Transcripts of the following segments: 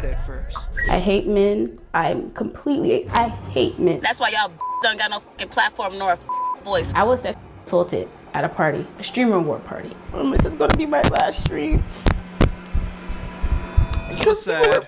mad at first. I hate men. I hate men. That's why y'all don't got no fucking platform nor a voice. I was sexually assaulted at a party, a streamer award party. This is gonna be my last stream. So sad.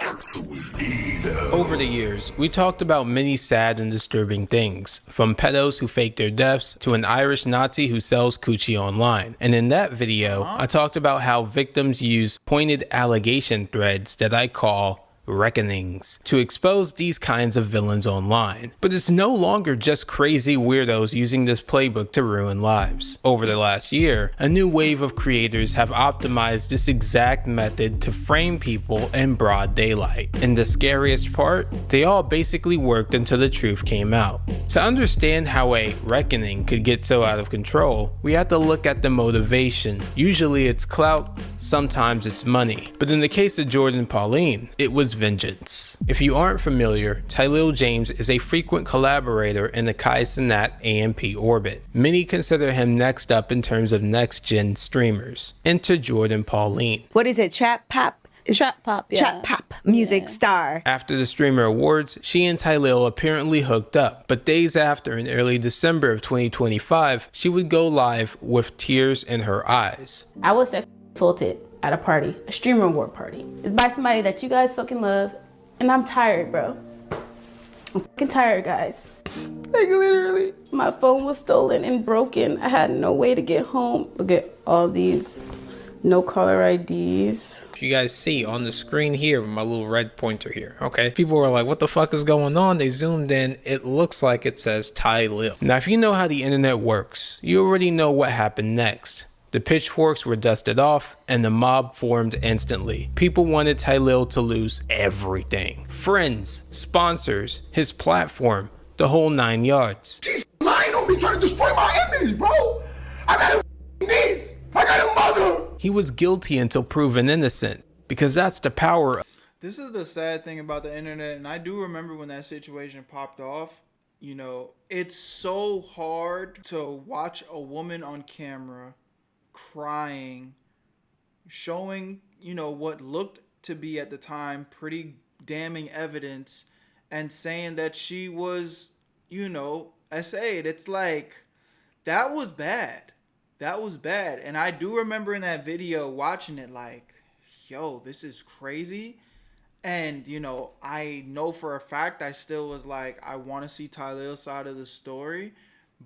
Over the years, we talked about many sad and disturbing things, from pedos who fake their deaths to an Irish Nazi who sells coochie online. And in that video, I talked about how victims use pointed allegation threads that I call reckonings to expose these kinds of villains online. But it's no longer just crazy weirdos using this playbook to ruin lives. Over the last year, a new wave of creators have optimized this exact method to frame people in broad daylight. And the scariest part, they all basically worked until the truth came out. To understand how a reckoning could get so out of control, we have to look at the motivation. Usually it's clout, sometimes it's money. But in the case of Jourdin and Pauline, it was vengeance. If you aren't familiar, Tylil James is a frequent collaborator in the Kai Cenat AMP orbit. Many consider him next up in terms of next-gen streamers. Enter Jourdin Pauline. What is it, trap pop? Trap pop, yeah. Trap pop music star. After the Streamer Awards, she and Tylil apparently hooked up, but days after, in early December of 2025, she would go live with tears in her eyes. I was sexually assaulted at a party, a streamer award party. It's by somebody that you guys fucking love, and I'm tired, bro. I'm fucking tired, guys. Like literally, my phone was stolen and broken. I had no way to get home. Look at all these no caller IDs. You guys see on the screen here with my little red pointer here, okay? People were like, what the fuck is going on? They zoomed in. It looks like it says Tylil. Now, if you know how the internet works, you already know what happened next. The pitchforks were dusted off and the mob formed instantly. People wanted Tylil to lose everything. Friends, sponsors, his platform, the whole 9 yards. She's lying on me, trying to destroy my image, bro. I got a niece. I got a mother. He was guilty until proven innocent, because that's the power. This is the sad thing about the internet, and I do remember when that situation popped off. You know, it's so hard to watch a woman on camera crying, showing, you know, what looked to be at the time pretty damning evidence, and saying that she was, you know, SA'd. It's like, that was bad. That was bad. And I do remember in that video watching it like, yo, this is crazy. And, you know, I know for a fact I still was like, I want to see Tylil's side of the story.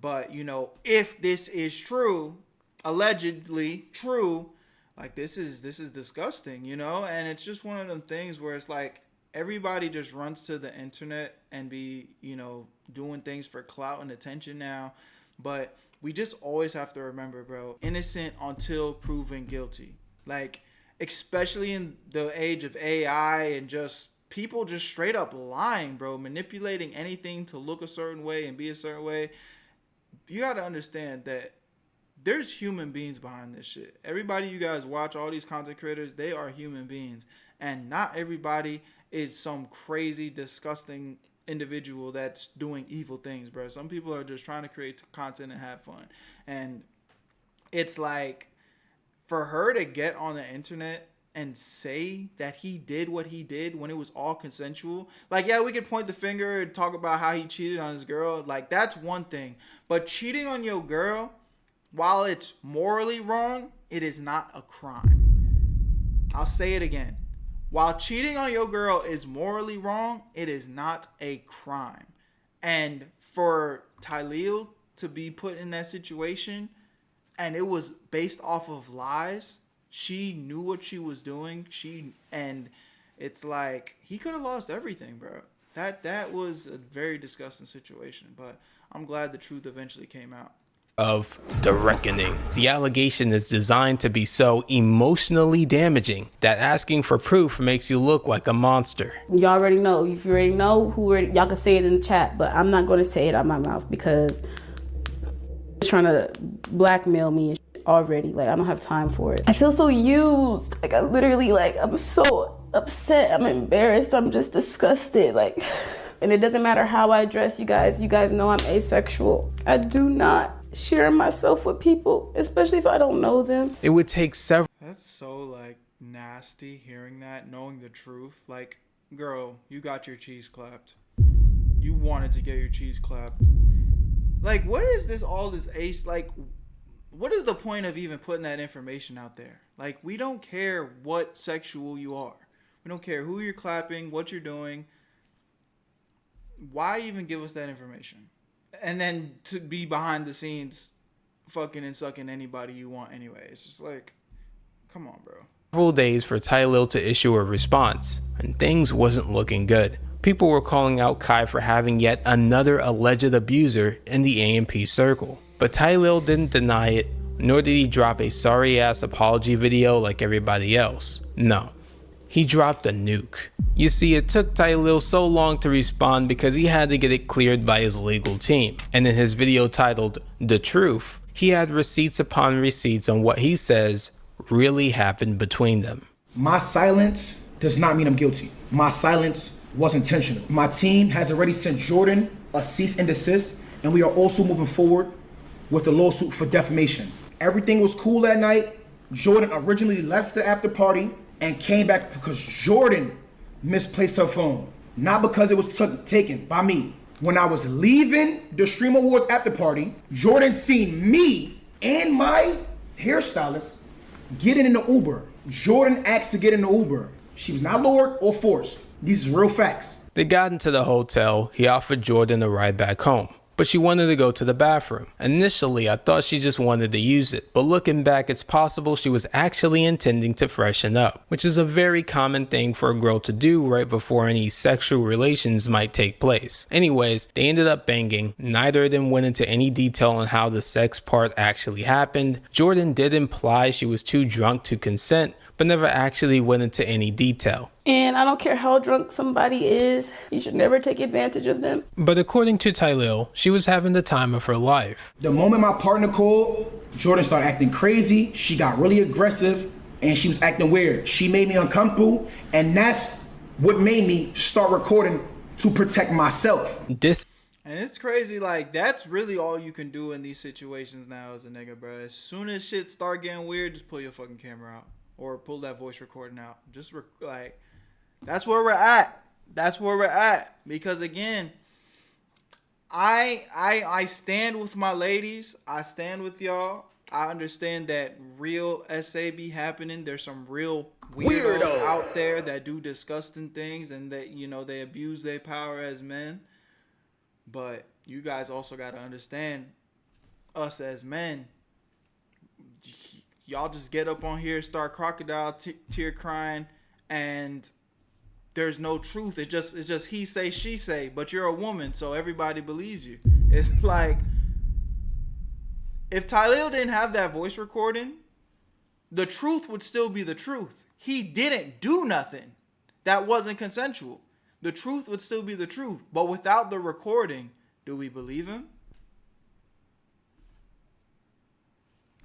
But, you know, if this is true, allegedly true, like this is disgusting, you know. And it's just one of them things where it's like everybody just runs to the internet and be, you know, doing things for clout and attention now. But we just always have to remember, bro, innocent until proven guilty. Like, especially in the age of AI and just people just straight up lying, bro, manipulating anything to look a certain way and be a certain way. You got to understand that there's human beings behind this shit. Everybody you guys watch, all these content creators, they are human beings. And not everybody is some crazy, disgusting individual that's doing evil things, bro. Some people are just trying to create content and have fun. And it's like, for her to get on the internet and say that he did what he did when it was all consensual, like, yeah, we could point the finger and talk about how he cheated on his girl. Like, that's one thing. But cheating on your girl, while it's morally wrong, it is not a crime. I'll say it again. While cheating on your girl is morally wrong, it is not a crime. And for Tylil to be put in that situation, and it was based off of lies, she knew what she was doing. And it's like, he could have lost everything, bro. That was a very disgusting situation. But I'm glad the truth eventually came out. Of the reckoning. The allegation is designed to be so emotionally damaging that asking for proof makes you look like a monster. Y'all already know. If you already know, y'all can say it in the chat, but I'm not going to say it out my mouth because it's trying to blackmail me and shit already. Like, I don't have time for it. I feel so used. Like, I literally, like, I'm so upset. I'm embarrassed. I'm just disgusted. Like, and it doesn't matter how I dress, you guys. You guys know I'm asexual. I do not share myself with people, especially if I don't know them. It would take several. That's so, like, nasty hearing that, knowing the truth. Like, girl, you got your cheese clapped. You wanted to get your cheese clapped. Like, what is this, all this ace? Like, what is the point of even putting that information out there? Like, we don't care what sexual you are. We don't care who you're clapping, what you're doing. Why even give us that information? And then to be behind the scenes fucking and sucking anybody you want anyway. It's just like, come on, bro. Several days for Tylil to issue a response, and things wasn't looking good. People were calling out Kai for having yet another alleged abuser in the AMP circle. But Tylil didn't deny it, nor did he drop a sorry-ass apology video like everybody else. No, he dropped a nuke. You see, it took Tylil so long to respond because he had to get it cleared by his legal team. And in his video titled The Truth, he had receipts upon receipts on what he says really happened between them. My silence does not mean I'm guilty. My silence was intentional. My team has already sent Jourdin a cease and desist, and we are also moving forward with the lawsuit for defamation. Everything was cool that night. Jourdin originally left the after party and came back because Jourdin misplaced her phone, not because it was taken by me. When I was leaving the Stream Awards after party, Jourdin seen me and my hairstylist getting in the Uber. Jourdin asked to get in the Uber. She was not lured or forced. These is real facts. They got into the hotel. He offered Jourdin a ride back home, but she wanted to go to the bathroom. Initially, I thought she just wanted to use it, but looking back, it's possible she was actually intending to freshen up, which is a very common thing for a girl to do right before any sexual relations might take place. Anyways, they ended up banging. Neither of them went into any detail on how the sex part actually happened. Jourdin did imply she was too drunk to consent, but never actually went into any detail. And I don't care how drunk somebody is, you should never take advantage of them. But according to Tylil, she was having the time of her life. The moment my partner called, Jourdin started acting crazy. She got really aggressive and she was acting weird. She made me uncomfortable, and that's what made me start recording to protect myself. And it's crazy, like, that's really all you can do in these situations now as a nigga, bro. As soon as shit start getting weird, just pull your fucking camera out. Or pull that voice recording out. Just like, that's where we're at. That's where we're at. Because again, I stand with my ladies. I stand with y'all. I understand that real SA be happening. There's some real weirdos out there that do disgusting things and that, you know, they abuse their power as men. But you guys also got to understand, us as men, y'all just get up on here, start crocodile tear crying, and there's no truth. It's just he say, she say, but you're a woman, so everybody believes you. It's like, if Tylil didn't have that voice recording, the truth would still be the truth. He didn't do nothing that wasn't consensual. The truth would still be the truth. But without the recording, do we believe him?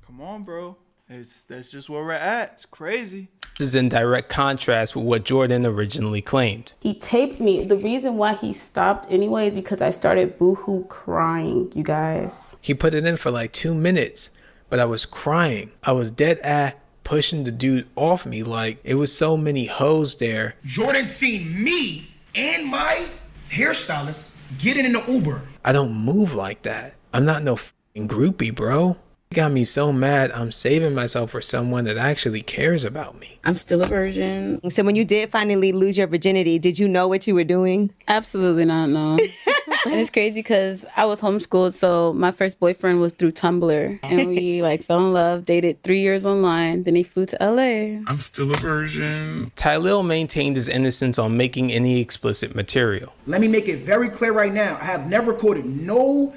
Come on, bro. That's just where we're at. It's crazy. This is in direct contrast with what Jourdin originally claimed. He taped me. The reason why he stopped anyway is because I started boohoo crying, you guys. He put it in for like 2 minutes, but I was crying. I was dead pushing the dude off me, like it was so many hoes there. Jourdin seen me and my hairstylist getting in the Uber. I don't move like that. I'm not no f***ing groupie, bro. It got me so mad. I'm saving myself for someone that actually cares about me. I'm still a virgin. So when you did finally lose your virginity, did you know what you were doing? Absolutely not, no. And it's crazy because I was homeschooled, so my first boyfriend was through Tumblr. And we like fell in love, dated 3 years online, then he flew to LA. I'm still a virgin. Tylil maintained his innocence on making any explicit material. Let me make it very clear right now. I have never recorded no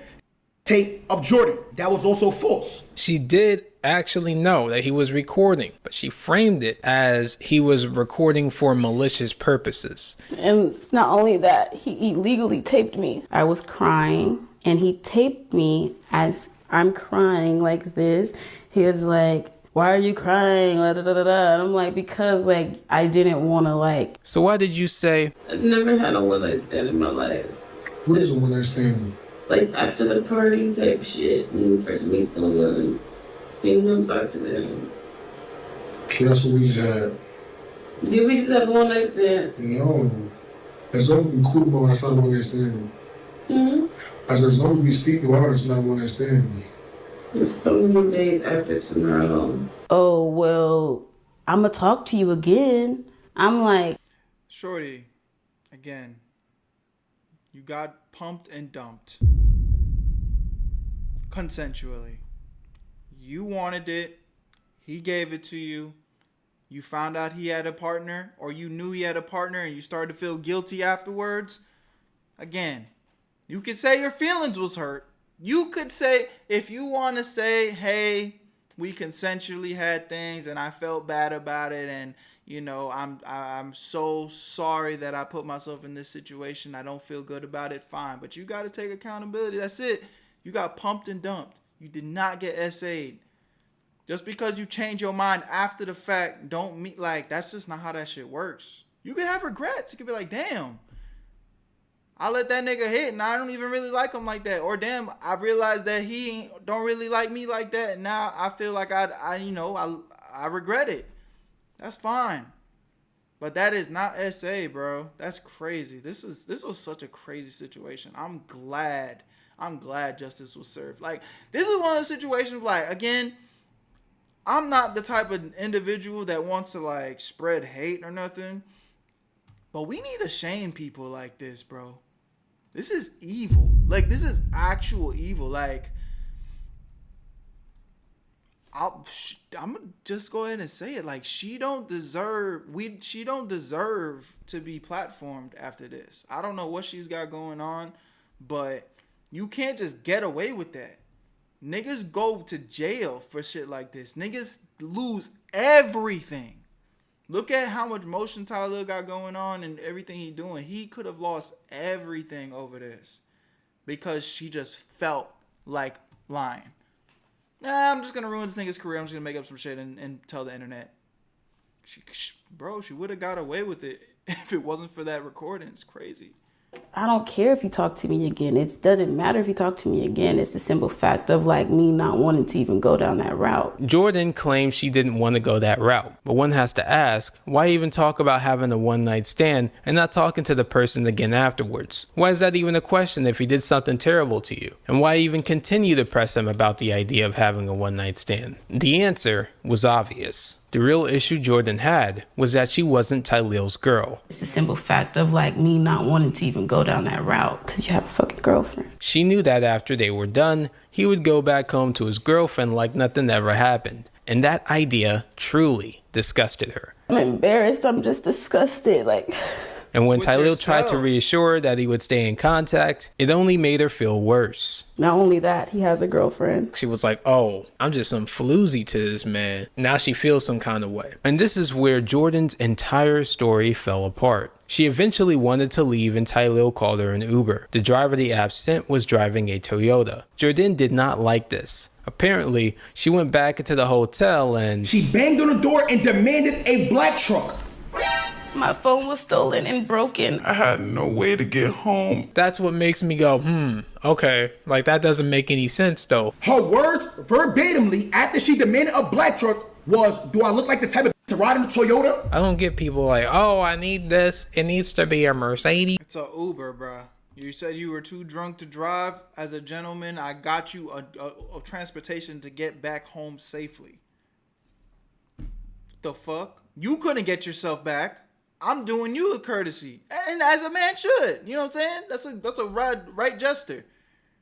tape of Jourdin. That was also false. She did actually know that he was recording, but she framed it as he was recording for malicious purposes. And not only that, he illegally taped me. I was crying and he taped me as I'm crying like this. He was like, "Why are you crying?" Da, da, da, da. And I'm like, because like I didn't want to like. So why did you say, I've never had a one night stand in my life? What is a one night stand? Like after the party type shit, when you first meet someone, you don't talk to them. So that's what we just had. Did we just have a one night stand? No. As long as we cool, bro, that's not one night stand. As long as we speak the word, it's not one night stand. It's so many days after tomorrow. Oh, well, I'm going to talk to you again. I'm like, Shorty, again, you got pumped and dumped. Consensually. You wanted it. He gave it to you. You found out he had a partner, or you knew he had a partner and you started to feel guilty afterwards. Again, you could say your feelings was hurt. You could say, if you want to say, hey, we consensually had things and I felt bad about it, and you know, I'm so sorry that I put myself in this situation. I don't feel good about it. Fine, but you got to take accountability. That's it. You got pumped and dumped. You did not get SA'd. Just because you change your mind after the fact, don't mean like that's just not how that shit works. You could have regrets. You could be like, damn, I let that nigga hit and I don't even really like him like that. Or damn, I realized that he don't really like me like that. And now I feel like I regret it. That's fine. But that is not SA, bro. That's crazy. This was such a crazy situation. I'm glad justice was served. Like, this is one of the situations, like, again, I'm not the type of individual that wants to, like, spread hate or nothing. But we need to shame people like this, bro. This is evil. Like, this is actual evil. Like, I'm gonna just go ahead and say it. Like, she don't deserve to be platformed after this. I don't know what she's got going on, but you can't just get away with that. Niggas go to jail for shit like this. Niggas lose everything. Look at how much motion Tylil got going on and everything he doing. He could have lost everything over this because she just felt like lying. Nah, I'm just going to ruin this nigga's career. I'm just going to make up some shit and tell the internet. She would have got away with it if it wasn't for that recording. It's crazy. I don't care if you talk to me again. It doesn't matter if you talk to me again. It's the simple fact of like me not wanting to even go down that route. Jourdin claims she didn't want to go that route, but one has to ask, why even talk about having a one-night stand and not talking to the person again afterwards? Why is that even a question if he did something terrible to you? And why even continue to press him about the idea of having a one-night stand? The answer was obvious. The real issue Jourdin had was that she wasn't Tylil's girl. It's the simple fact of like me not wanting to even go down that route because you have a fucking girlfriend. She knew that after they were done, he would go back home to his girlfriend like nothing ever happened. And that idea truly disgusted her. I'm embarrassed. I'm just disgusted. Like... And when Tylil tried to reassure her that he would stay in contact, it only made her feel worse. Not only that, he has a girlfriend. She was like, oh, I'm just some floozy to this man. Now she feels some kind of way. And this is where Jourdin's entire story fell apart. She eventually wanted to leave and Tylil called her an Uber. The driver the app sent was driving a Toyota. Jourdin did not like this. Apparently, she went back into the hotel and... She banged on the door and demanded a black truck. My phone was stolen and broken. I had no way to get home. That's what makes me go, okay. Like, that doesn't make any sense, though. Her words, verbatimly, after she demanded a black truck, was, do I look like the type of to ride in a Toyota? I don't get people like, oh, I need this. It needs to be a Mercedes. It's a Uber, bruh. You said you were too drunk to drive. As a gentleman, I got you a transportation to get back home safely. The fuck? You couldn't get yourself back. I'm doing you a courtesy, and as a man should. You know what I'm saying? That's a right gesture.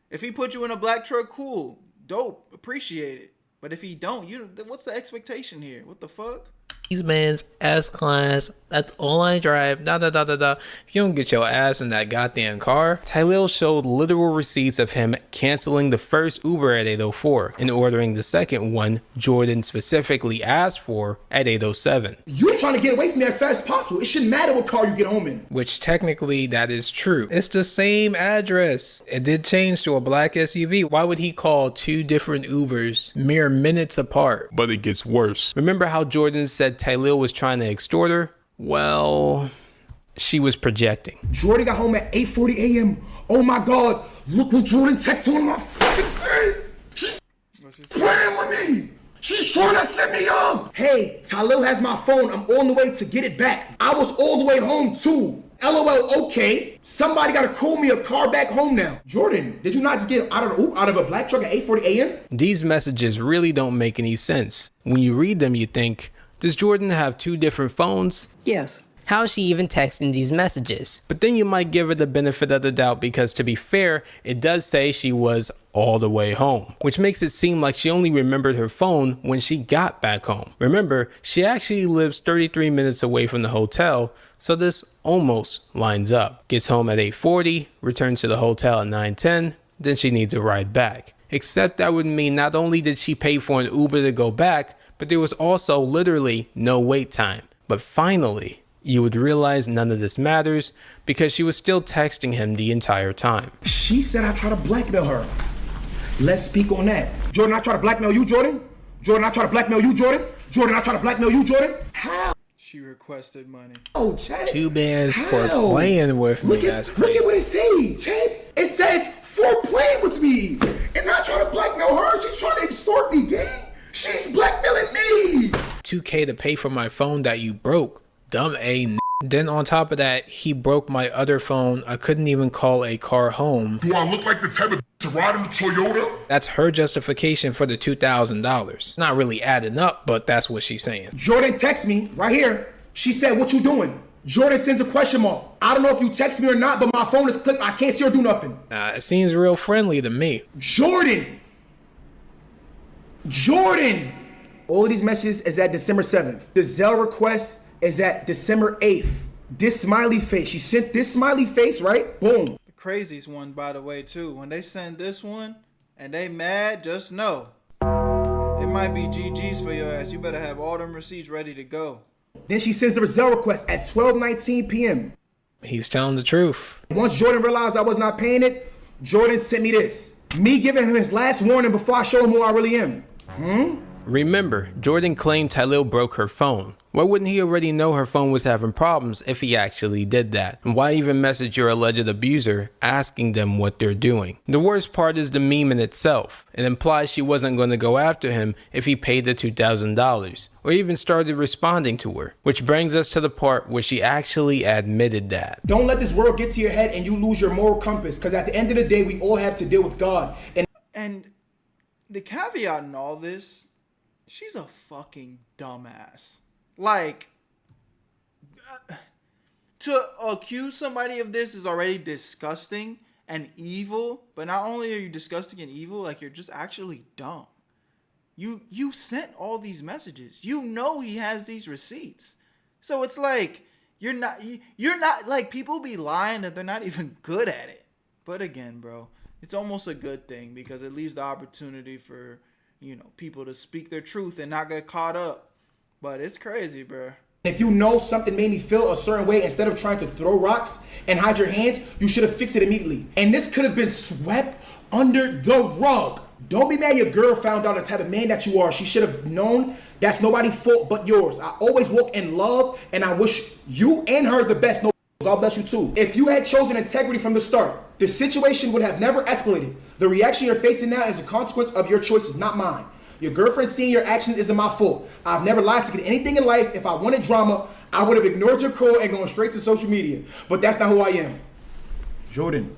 If he put you in a black truck, cool, dope, appreciate it. But if he don't, what's the expectation here? What the fuck? These man's S-Class, that's all I drive, If you don't get your ass in that goddamn car. Tylil showed literal receipts of him canceling the first Uber at 8:04 and ordering the second one Jourdin specifically asked for at 8:07. You're trying to get away from me as fast as possible. It shouldn't matter what car you get home in. Which technically that is true. It's the same address. It did change to a black SUV. Why would he call two different Ubers mere minutes apart? But it gets worse. Remember how Jourdin said Tylil was trying to extort her? Well, she was projecting. Jourdin got home at 8:40 a.m. Oh my God, look what Jourdin texted on my fucking face. She's playing with me. She's trying to set me up. Hey, Tylil has my phone. I'm on the way to get it back. I was all the way home too. LOL, okay. Somebody gotta call me a car back home now. Jourdin, did you not just get out of a black truck at 8:40 a.m.? These messages really don't make any sense. When you read them, you think, does Jourdin have 2 different phones? Yes. How is she even texting these messages? But then you might give her the benefit of the doubt because, to be fair, it does say she was all the way home, which makes it seem like she only remembered her phone when she got back home. Remember, she actually lives 33 minutes away from the hotel, so this almost lines up. Gets home at 8:40, returns to the hotel at 9:10, then she needs a ride back. Except that would mean not only did she pay for an Uber to go back, but there was also literally no wait time. But finally, you would realize none of this matters because she was still texting him the entire time. She said I tried to blackmail her. Let's speak on that. Jourdin, I try to blackmail you, Jourdin? Jourdin, I try to blackmail you, Jourdin? Jourdin, I try to blackmail you, Jourdin? How? She requested money. Oh, Chad. Too bad for playing with me. Look at what it says, Chad. It says for playing with me. And I try to blackmail her. She's trying to extort me, gang. She's blackmailing me. $2K to pay for my phone that you broke. Dumb A. Then on top of that, he broke my other phone. I couldn't even call a car home. Do I look like the type of to ride in a Toyota? That's her justification for the $2,000. Not really adding up, but that's what she's saying. Jourdin texts me right here. She said, what you doing? Jourdin sends a question mark. I don't know if you text me or not, but my phone is clicked. I can't see her do nothing. It seems real friendly to me. Jourdin. All of these messages is at December 7th. The Zelle request is at December 8th. This smiley face. She sent this smiley face, right? Boom. The craziest one, by the way, too. When they send this one and they mad, just know it might be GG's for your ass. You better have all them receipts ready to go. Then she sends the Zelle request at 12:19 p.m. He's telling the truth. Once Jourdin realized I was not paying it, Jourdin sent me this. Me giving him his last warning before I show him who I really am. Remember, Jourdin claimed Tylil broke her phone. Why wouldn't he already know her phone was having problems if he actually did that? And why even message your alleged abuser asking them what they're doing? The worst part is the meme in itself. It implies she wasn't going to go after him if he paid the $2,000 or even started responding to her. Which brings us to the part where she actually admitted that. Don't let this world get to your head and you lose your moral compass, because at the end of the day, we all have to deal with God. And the caveat in all this, she's a fucking dumbass. Like, to accuse somebody of this is already disgusting and evil. But not only are you disgusting and evil, like, you're just actually dumb. You sent all these messages. You know he has these receipts. So it's like, you're not like, people be lying that they're not even good at it. But again, bro, it's almost a good thing because it leaves the opportunity for, you know, people to speak their truth and not get caught up. But it's crazy, bro. If you know something made me feel a certain way, instead of trying to throw rocks and hide your hands, you should have fixed it immediately. And this could have been swept under the rug. Don't be mad your girl found out the type of man that you are. She should have known that's nobody's fault but yours. I always walk in love, and I wish you and her the best. No, God bless you too. If you had chosen integrity from the start, the situation would have never escalated. The reaction you're facing now is a consequence of your choices, not mine. Your girlfriend seeing your actions isn't my fault. I've never lied to get anything in life. If I wanted drama, I would have ignored your call and gone straight to social media. But that's not who I am. Jourdin,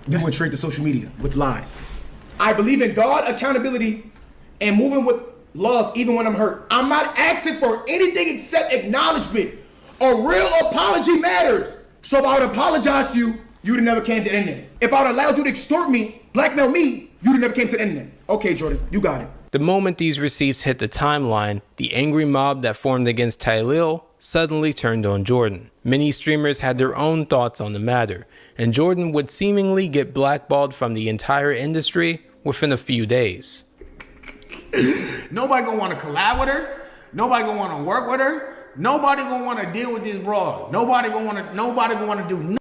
you went straight to social media with lies. I believe in God, accountability, and moving with love even when I'm hurt. I'm not asking for anything except acknowledgement. A real apology matters. So if I would apologize to you, you'd have never came to the internet. If I would allowed you to extort me, blackmail me, you'd have never came to the internet. Okay, Jourdin, you got it. The moment these receipts hit the timeline, the angry mob that formed against Tylil suddenly turned on Jourdin. Many streamers had their own thoughts on the matter, and Jourdin would seemingly get blackballed from the entire industry within a few days. Nobody gonna want to collab with her. Nobody gonna want to work with her. Nobody gonna want to deal with this broad. Nobody gonna want to do nothing.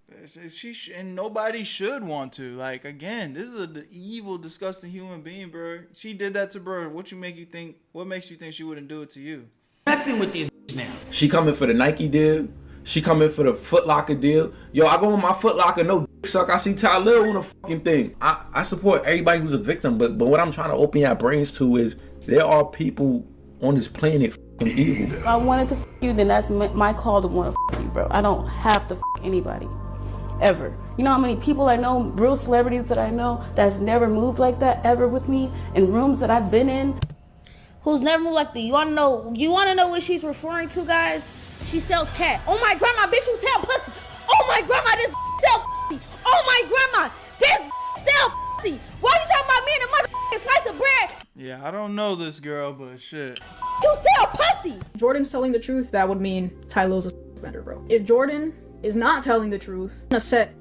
And nobody should want to. Like, again, this is an evil, disgusting human being, bro. She did that to bro. What makes you think she wouldn't do it to you? Nothing with these now. She coming for the Nike deal. She coming for the Foot Locker deal. Yo, I go on my Foot Locker, no dick suck. I see Tylil on the fucking thing. I support everybody who's a victim, but what I'm trying to open your brains to is there are people on this planet evil. If I wanted to f you, then that's my call to want to f you, bro. I don't have to f anybody. Ever. You know how many people I know, real celebrities that I know, that's never moved like that ever with me in rooms that I've been in? Who's never moved like that? You wanna know what she's referring to, guys? She sells cat. Oh my grandma, bitch, you sell pussy. Oh my grandma, this sell pussy. Oh my grandma, this sell pussy. Why you talking about me and a motherfucking slice of bread? Yeah, I don't know this girl, but shit. You sell pussy. Jourdin's telling the truth, that would mean Tylil's a offender, bro. If Jourdin is not telling the truth, gonna set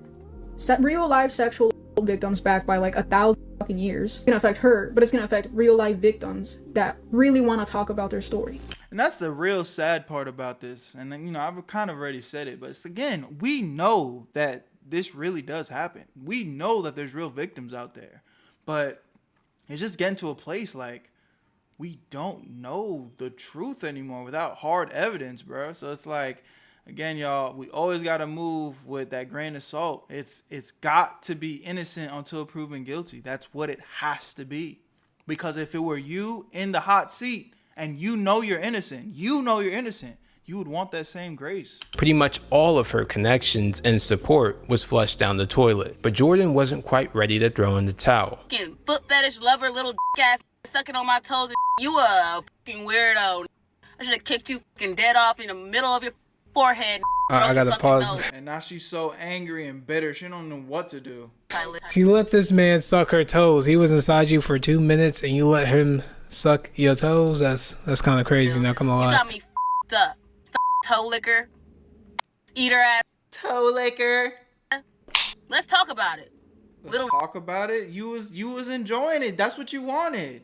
real life sexual victims back by like 1,000 fucking years. It's gonna affect her, but it's gonna affect real life victims that really want to talk about their story. And that's the real sad part about this. And you know, I've kind of already said it, but it's, again, we know that this really does happen. We know that there's real victims out there, but it's just getting to a place like we don't know the truth anymore without hard evidence, bro. So it's like, again, y'all, we always got to move with that grain of salt. It's got to be innocent until proven guilty. That's what it has to be. Because if it were you in the hot seat and you know you're innocent, you would want that same grace. Pretty much all of her connections and support was flushed down the toilet, but Jourdin wasn't quite ready to throw in the towel. Fucking foot fetish lover, little ass sucking on my toes. You a fucking weirdo. I should have kicked you fucking dead off in the middle of your forehead. I gotta pause. And now she's so angry and bitter, she don't know what to do. You let this man suck her toes. He was inside you for 2 minutes and you let him suck your toes? That's kind of crazy, not gonna lie. You got me f***ed up. Toe licker. Eater ass. Toe licker. Let's talk about it. Let's talk about it? You was enjoying it. That's what you wanted.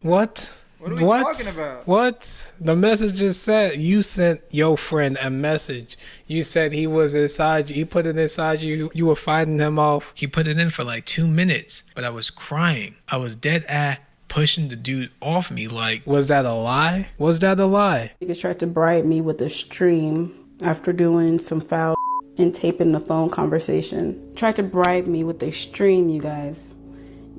What? What are we talking about? What? The message just said you sent your friend a message. You said he was inside you. He put it inside you. You were fighting him off. He put it in for like 2 minutes, but I was crying. I was dead ass pushing the dude off me. Like, was that a lie? Was that a lie? Niggas tried to bribe me with a stream after doing some foul and taping the phone conversation. Tried to bribe me with a stream, you guys.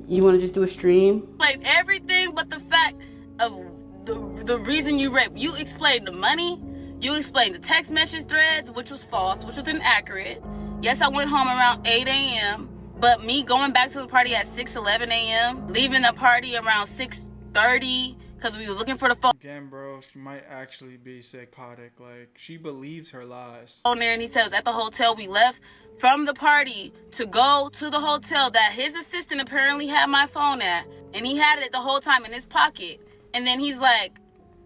You want to just do a stream? Like everything but the fact of the reason you raped. You explained the money. You explained the text message threads, which was false, which was inaccurate. Yes, I went home around 8 a.m. But me going back to the party at 6:11 a.m., leaving the party around 6:30 because we was looking for the phone. Again, bro, she might actually be psychotic. Like, she believes her lies. On there, and he says at the hotel we left from the party to go to the hotel that his assistant apparently had my phone at, and he had it the whole time in his pocket. And then he's like,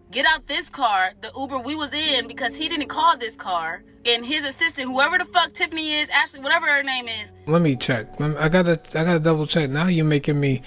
get out this car, the Uber we was in, because he didn't call this car. And his assistant, whoever the fuck Tiffany is, Ashley, whatever her name is. Let me check. I gotta double check. Now you're making me.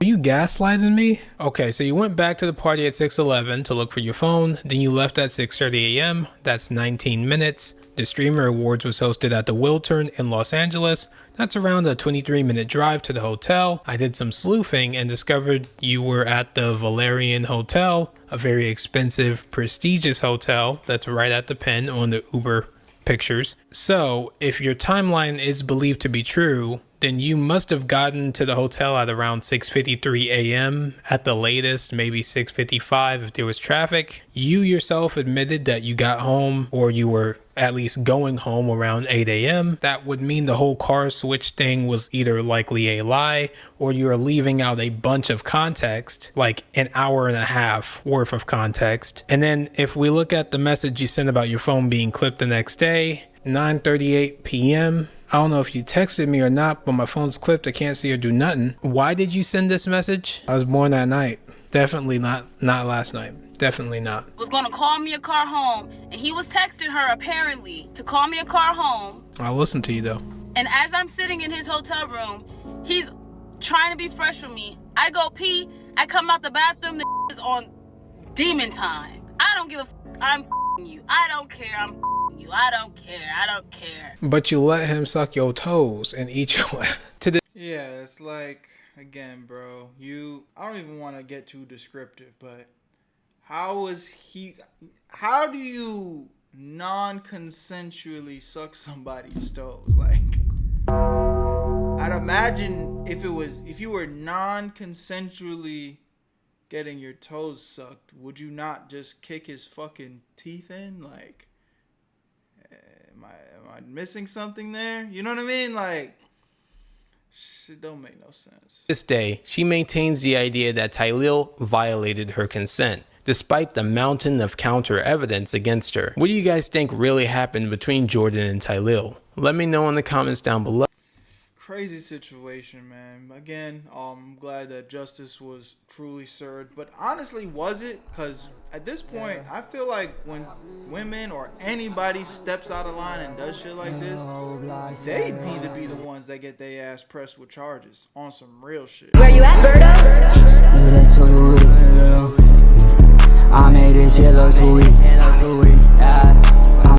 Are you gaslighting me? Okay, so you went back to the party at 6:11 to look for your phone. Then you left at 6:30 a.m. That's 19 minutes. The Streamer Awards was hosted at the Wiltern in Los Angeles. That's around a 23-minute drive to the hotel. I did some sleuthing and discovered you were at the Valerian Hotel, a very expensive, prestigious hotel that's right at the Penn on the Uber pictures. So, if your timeline is believed to be true, then you must have gotten to the hotel at around 6:53 a.m. at the latest, maybe 6:55 if there was traffic. You yourself admitted that you got home, or you were at least going home around 8 a.m. That would mean the whole car switch thing was either likely a lie, or you are leaving out a bunch of context, like an hour and a half worth of context. And then if we look at the message you sent about your phone being clipped the next day, 9:38 p.m. I don't know if you texted me or not, but my phone's clipped. I can't see or do nothing. Why did you send this message? I was born that night. Definitely not last night. Definitely not. Was gonna call me a car home, and he was texting her apparently to call me a car home. I'll listen to you though. And as I'm sitting in his hotel room, he's trying to be fresh with me. I go pee, I come out the bathroom, the is on demon time. I don't give a I'm you. I don't care. I'm you. I don't care. I don't care. But you let him suck your toes and eat your to the. Yeah, it's like, again, bro, I don't even want to get too descriptive, but how do you non-consensually suck somebody's toes? Like, I'd imagine if you were non-consensually getting your toes sucked, would you not just kick his fucking teeth in? Like, am I missing something there? You know what I mean? Like, shit don't make no sense. To this day, she maintains the idea that Tylil violated her consent, despite the mountain of counter evidence against her. What do you guys think really happened between Jourdin and Tylil? Let me know in the comments down below. Crazy situation, man. Again, I'm glad that justice was truly served. But honestly, was it? Because at this point, I feel like when women or anybody steps out of line and does shit like this, they need to be the ones that get their ass pressed with charges on some real shit. Where you at, Berto? I made this shit look too easy.